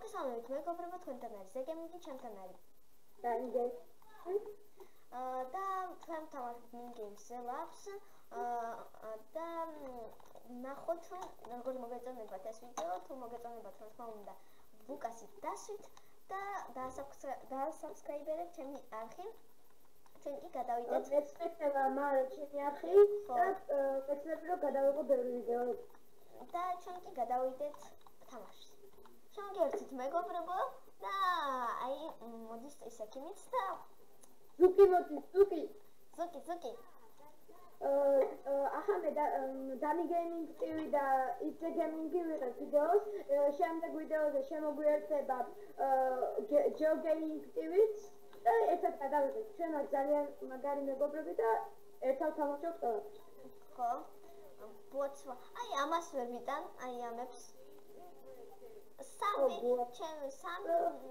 მოგესალმებით, მეგობრებო, თქვენთან არის ზეგემინგი, ჩემთან არის Danke. და თქვენ თამაშობთ მინიგეიმს ლაბს და ნახოთ როგორ მოგეწონებათ ეს ვიდეო, თუ მოგეწონებათ რა თქმა უნდა ბუკასით დასვით და დაასაბსკრაიბერებთ ჩემი არხი. ჩვენ კი გადავიდეთ მეცხრეება მაგრამ ჩემი არხი და მეცხრები რომ გადავიღო ბევრი ვიდეო და ჩვენ კი გადავიდეთ თამაშს. შევგერთით მეგობრებო და აი მოდის ისაკიმიც და ზუკი მოდის ზუკი ახლა მე დანი გეიმინგ ტივი და იცე გეიმინგი ვიღებ ვიდეოს შემდეგ ვიდეოზე შემოგვიერთება ჯო გეიმინგ ტივიც და ერთად გადავიღეთ ჩვენ აქ ძალიან მაგარი მეგობრები და ერთად თამაშობთ ყველაფერს ხო ბოცა აი ამას ვერ ვიტან აი ამებს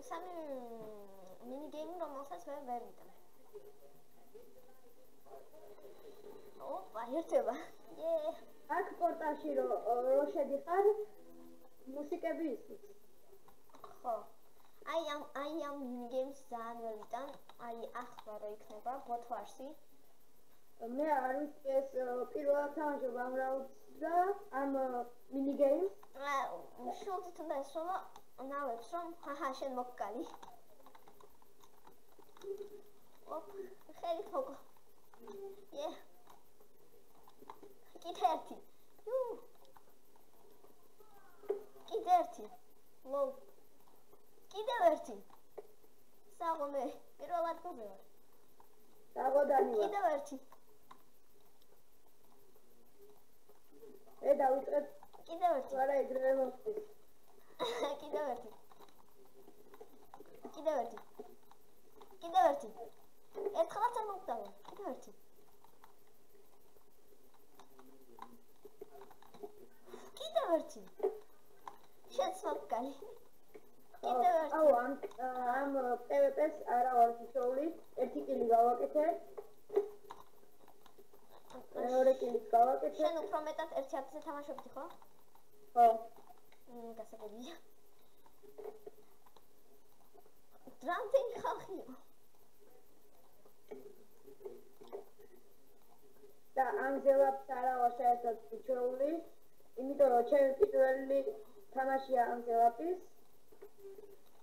სამი მინიგეიმი რომელსაც ვერ ვიტან ოპა ერთება აქ პორტალში რო შედიხარ მუსიკები ისმის ხო აი ამ მინიგეიმს ძალიან ვერ ვიტან აი ახლა რა იქნება ბოთვარსი მე არ ვიცი ეს პირველად თამაშობ ამ რაუნდს და ამ მინიგეიმს შევძით უნდა ესვლა ნავებს რომ ჰაჰა შენ მოკკალი ოპ ხელით მოკო კიდე ერთი კიდე ერთი ლოუ კიდევ ერთი საღოლე პირველად გობე ვარ საღოდანი ვარ კიდევ ერთი დავიწყებ კიდევ ერთი არა ეგრევე მოხდეს კიდევ ერთი ერთხელაც არ მოვდავა კიდევ ერთი შენც მოკკალი კიდევ ერთი აუ ამ PvP-ს არა ვარ შოული ერთი კილი გავაკეთე მეორე კილი გავაკეთე შენ უფრო მეტად 1-ზე თამაშობდი ხო? ხო გასაგებია დრამტენი ხალხია და ამ ზელაპს არა ვარ საერთოდ შოული იმიტომ რომ ჩემი პირველი თამაშია ამ ზელაპის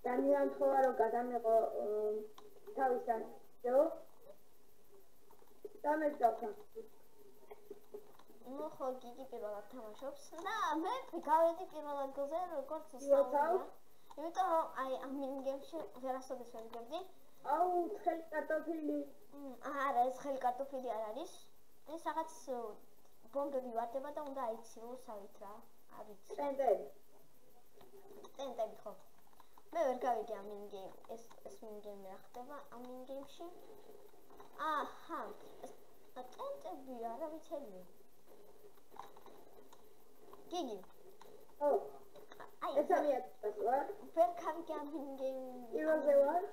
და მიანთხოვა რომ გადამეყო თავისთან ჯო და მე გავხსნა ნუ ხო გიგი პირველად თამაშობს და მე გავედი პირველად გოზე როგორც ისწავლე იმიტომ რომ აი ამ მინიგეიმში ვერასოდეს ვერ ვიგებდი აუ ცხელი კარტოფილი არა ეს ცხელი კარტოფილი არ არის ეს რაღაც ბომბები ვარდება და უნდა აიცილოსავით რა არ ვიცი ტენტები ხო მე ვერ გავიგე ამ მინიგეიმ ეს მინიგეიმი რა ხდება ამ მინიგეიმში აჰა ტენტები არა ვიცელი გიგი ო ეს ამიაკეთებს ვარ ვერ გავიგე ამ მინიგეიმი პირველზე ვარ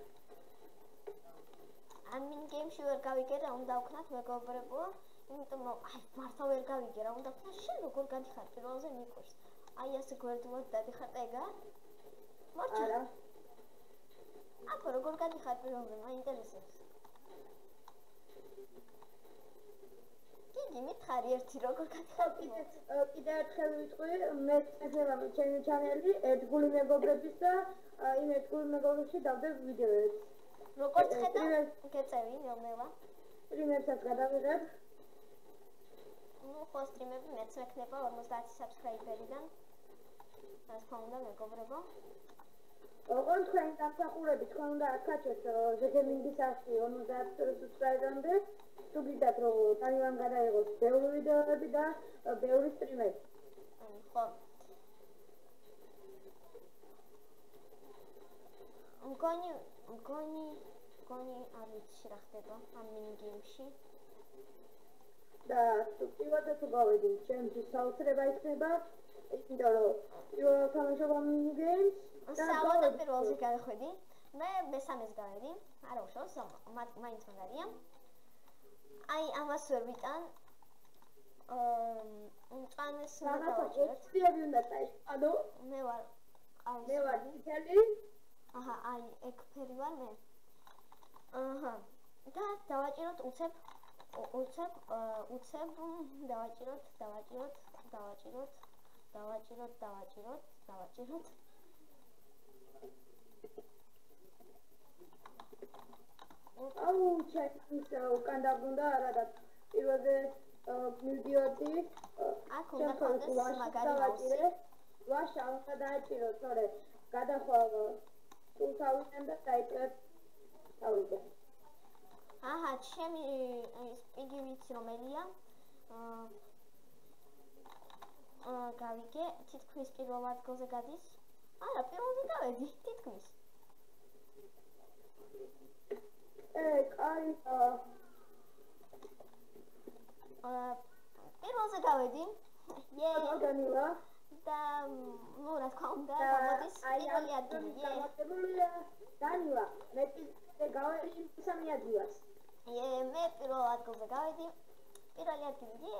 ამ მინიგეიმში ვერ გავიგე რა უნდა ვქნათ მეგობრებო იმიტომ რომ აი მართლა ვერ გავიგე რა უნდა ვქნათ შენ როგორ გადიხარ პირველზე მიყვარს აი ასე გვერდულად დადიხარ და ეგა არა აკო როგორ გადიხარ პირველზე მაინტერესებს გიგი მითხარი ერთი როგორ გადიხარ კიდე ერთხელ ვიტყვი მე წესება ჩემი ჩანელი ერთგული მეგობრების და იმ ერთგული მეგობრებში დავდებ ვიდეოებს როგორც ხედავ გეწევი ნელ-ნელა სტრიმერსაც გადავიღებ ნუ ხო სტრიმები მეც მექნება 50 საბსკრაიბერიდან რა თქმა უნდა მეგობრებო ოღონდ თქვენი დამსახურებით თქვენ უნდა აკაჩოთ ზეგემინგის არხი 50 საბსკრაიბერამდე თუ გიდათ რომ თანივან გადაიღოს ბევრი ვიდეოები და ბევრი სტრიმები ხო მგონი არ ვიცი რა ხდება ამ მინიგეიმში და თუ პირველად თუ გავედი ჩემთვის საოცრება იქნება იმიტომ რომ პირველად თამაშობ ამ მინიგეიმს საერთოდ პირველზე გავეხვედი მე მესამეს გავედი არა უშავს მაინც მაგარია აი ამას ვერ ვიტან უმწვანეს უნდა დავაჭერეთ სტრიმები უნდა წაიყვანო მე ვარ მე ვარ წითელი. აჰა, აი, ეგ ფერი ვარ მე. აჰა. და დავაჭიროთ უცებ დავაჭიროთ. აუ, ჩაის უკან დაბრუნდა არა და პირველზე მივდიოდი. აქ უნდა კონდეს მაგარი მაუსი. ვაშა უნდა დააჭირო, თორე გადახვალ სულთავიდან და დაიჭერეთ თავიდან. აჰა, ჩემი სპიგი ვიცი რომელია. გავიგე, თითქმის პირველ ადგილზე გადის. არა, პირველზე გავედი, თითქმის. კაი. პირველზე გავედი. დანილა. და ნუ რა თქმა უნდა, გამოდის პირველი ადგილი. გამოდებულია დანილა. მე გავედი მესამე ადგილას. მე პირველ ადგილზე გავედი. პირველი ადგილი.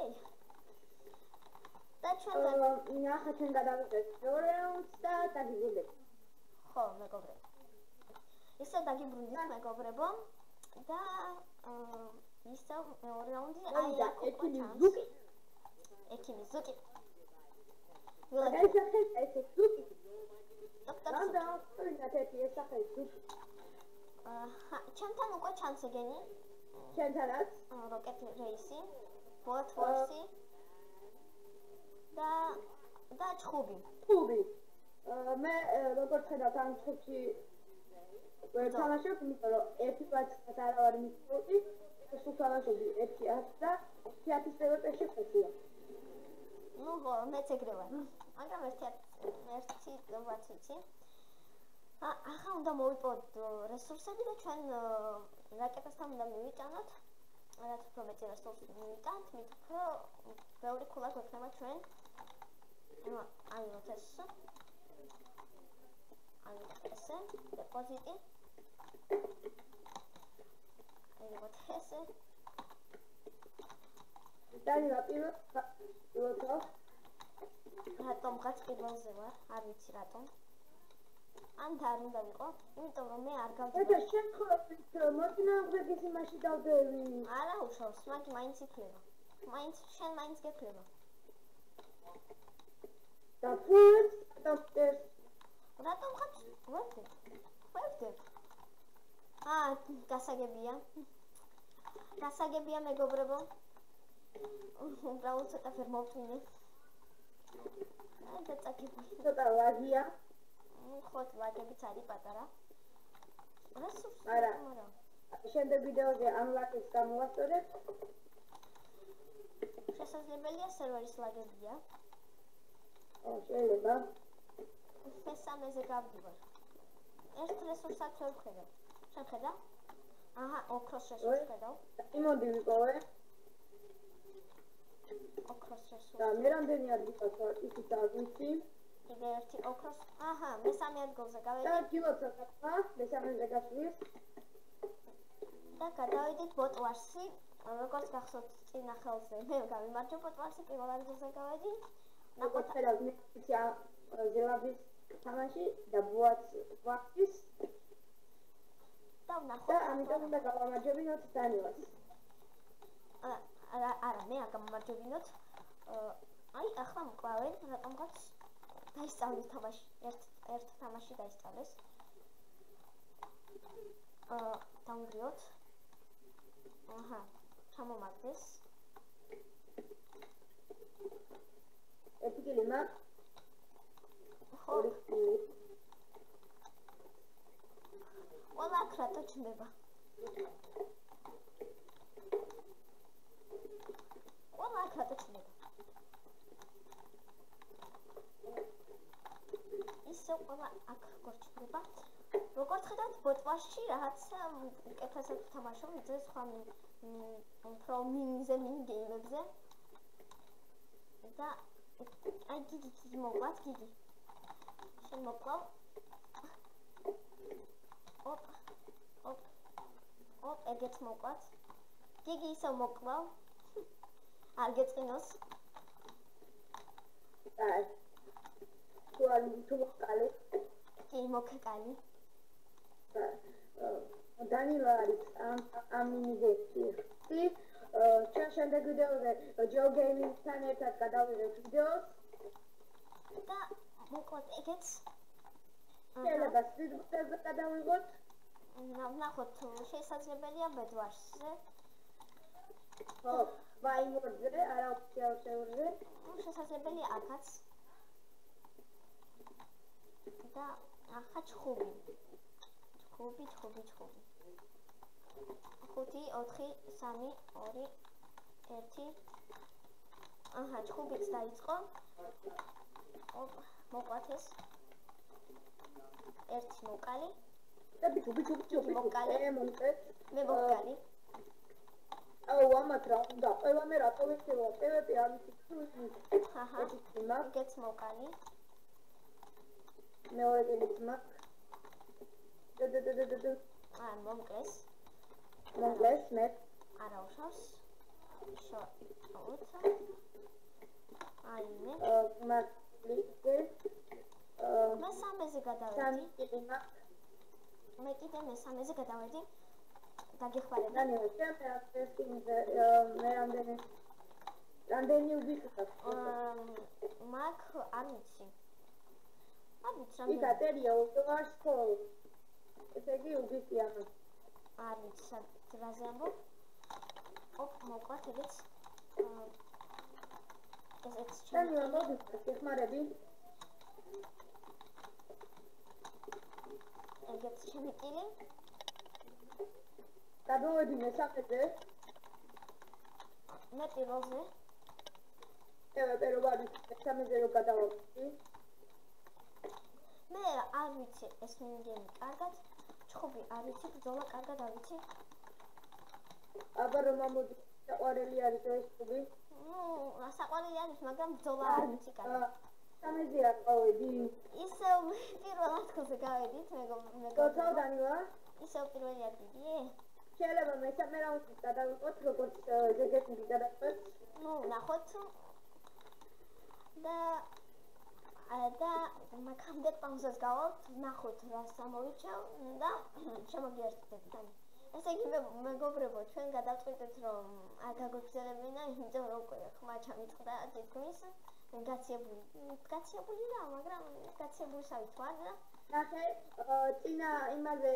და ჩვენ ახლა ჩვენ გადავიდეთ მეორე რაუნდს და დაგიბრუნდეთ. ხო, მეგობრებო. ისე დაგიბრუნდით, მეგობრებო. და ისე მეორე რაუნდი აი აქ ექიმი ზუკი. ეს ზუკი. და ეს სახელი ზუკი. ჩემთან უკვე ჩანს ეგენი. ჩემთანაც როკეტ რეისი, ბოლტ ფორსი და ჩხუბი. მე როგორც ხედავთ ამ ჩხუბში ვერ თამაშობ, იმიტომ რომ ერთი პატისაც არ ვარ მიწოდი, სულ თამაშობდი 1-10 და 1-10-ის ლეველში ხეთია. ნუ ხო, მეც ეგრე ვარ. მაგრამ 1-10 ვიცი. ახლა უნდა მოვიპოვოთ რესურსები და ჩვენ რაკეტასთან უნდა მივიტანოთ. რაც უფრო მეტი რესურსი მივიტანთ, მით უფრო ბევრი ქულა გვექნება ჩვენ. აიღოთ ესე, დეპოზიტი. აიღოთ ესე. დანილა პირველ რატომღაც პირველზე ვარ, არ ვიცი რატომ. ან არ უნდა ვიყო, იმიტომ რომ მე არ გავდივარ. ეს შემთხვევით მოწინააღმდეგის იმაში დავდევი. არა უშავს, მაინც იქნება. შენ მაინც გექნება. და ფულს დოქტორს რატომღაც ვერდებ. გასაგებია მეგობრებო. უბრალოდ ცოტა ვერ მოვწმინე. და წაკითხე. ცოტა ლაგია. ხო, ლაგებიც არის პატარა. არა. შემდეგ ვიდეოზე ამ ლაგებს გამოვასწორებ. შესაძლებელია სერვერის ლაგებია. შეიძლება. მესამეზე გავდივარ. ერთ რესურსაც ვერ ვხედავ. შენ ხედავ? აჰა, ოქროს რესურს ხედავ. იმოდი ვიყოვე. ოქროს რესურს. და მე რამდენი ადგილას ვარ, ისიც არ ვიცი. კიდე ერთი ოქროს. აჰა, მესამე ადგილზე გავედი. და გილოცოთა, მესამეზე გასვლის. და გადავედით ბოტვარსი. როგორც გახსოვთ წინა ხელზე, მე გავიმარჯვე ბოტვარსი, პირველ ადგილზე გავედი. როგორც ხედავთ, მე ვიცი ზელაბის თამაში და ბუატის და ვნახოთ. და ამიტომ უნდა გავამარჯვებინოთ დანილას. არა, მე არ გამომარჯვებინოთ. აი, ახლა მკლავენ, რატომღაც დაისწავლეს თამაში. ერთ თამაში დაისწავლეს. დავუბრიოთ. აჰა, ჩამომაგდეს. ერთი კილი მაქვს. ორი კილი. ყველა აქ რატო ჩნდება? ისე ყველა აქ გორჩდება. როგორც ხედავთ, ბოტვარში რაღაცა უკეთესად ვთამაშობ, ვიდრე სხვა უფრო მინზე მინგეიმებზე. და აი გიგი მოკლათ, გიგი. შენ მოკლავ. ოპ, ეგეც მოკლათ. გიგი ისე მოკლავ. არ გეწყინოს. თუ მოყალე. კი, მოკეკალი. დანიშნა არის ამ მინიგებში. ჩვენ შემდეგ ვიდეოზე ჯო გეიმინგთან ერთად გადავიღებთ ვიდეოს. და მოკლედ ეგეც შეიძლება სტრიტბუქერზე გადავიღოთ. ნახოთ შესაძლებელია ბედვარსზე. ხო, ვაიმორზე, არაოფიციალურ სერვერზე. შესაძლებელია აქაც. და ახლა ჩხუბი. ჩხუბი. 5 4 3 2 1 აჰა, ჩხუბიც დაიწყო. მოყვათ ეს. ერთი მოკალი. და ბიჭო, მოკალი. მომწეს. მე მოკალი. აუ, ამათ რა უნდა? ყველა მე რატო ვიქცევა? პევები ამის ის. აჰა. ეგეც მოკალი. მეორე კილიც მაქვს. აა, მომკლეს. მომკლეს მე. არა უშავს. შოუცა. აიმე. მაკლიკე. მესამეზე გადავედი. სამი კილი მაქვს. მე კიდე მესამეზე გადავედი. დაგეხმარება. დანიო, ჩემ ტესტინგზე მე რამდენი უბიხარ? მაგ არ ვიცი. არ ვიცი ის ატერია უვარსკოლ. ესე იგი უბიხი ამას. არ ვიცი რაზე ამბობ. მოყვათ ეგეც. ესეც დანიო, მოგიხმარები? ეგეც ჩემი კილი. გადავედი მესამეზე. მე პირველზე. პეროვარი მესამეზე რო გადავედი. მე არ ვიცი ეს მინიგენი კარგად. ჩხუბი არ ვიცი, ბრძოლა კარგად არ ვიცი. აბა რომ ამოდი საყვარელი არის ეს ჩხუბი. საყვარელი არის, მაგრამ ბრძოლა არ ვიცი კარგად. სამეზე არ ყავედი. ისევ პირველ ადგილზე გავედით, გოცა დანივა? ისევ პირველი ადგილი? შეიძლება მესამე რაუნდში გადავიყოთ, როგორც ზეგეთი გადავიყოთ. ნახოთ. და მაგამდე პაუზას გავალთ, ნახოთ რა სამოვიჩევ და შემოგიერთდეთ თან. ესე იგი მეგობრებო, ჩვენ გადავწყვიტეთ რომ არ გაგოგზელებინა, იმიტომ რომ ხმა ჩამიწყდა თითქმის გაციებული რა, მაგრამ გაციებულსავით ვარ და ნახე, წინა იმაზე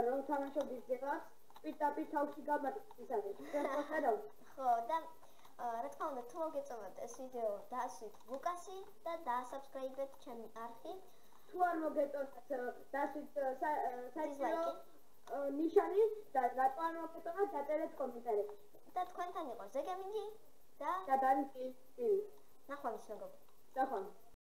რომ თამაშობდი ზეგას, პირდაპირ თავში გამარტის არის. ხო, და რა თქმა უნდა, თუ მოგეწონათ ეს ვიდეო, დაასვით ლუკასი და დაასაბსკრაიბეთ ჩემი არხი. თუ არ მოგეწონათ, დაასვით საერთო ნიშანი და რატო არ მოგეწონათ, დაწერეთ კომენტარებში. და თქვენთან იყო ზეგემინგი და დანიკი. ნახვამდის მეგობრებო. ნახვამდის.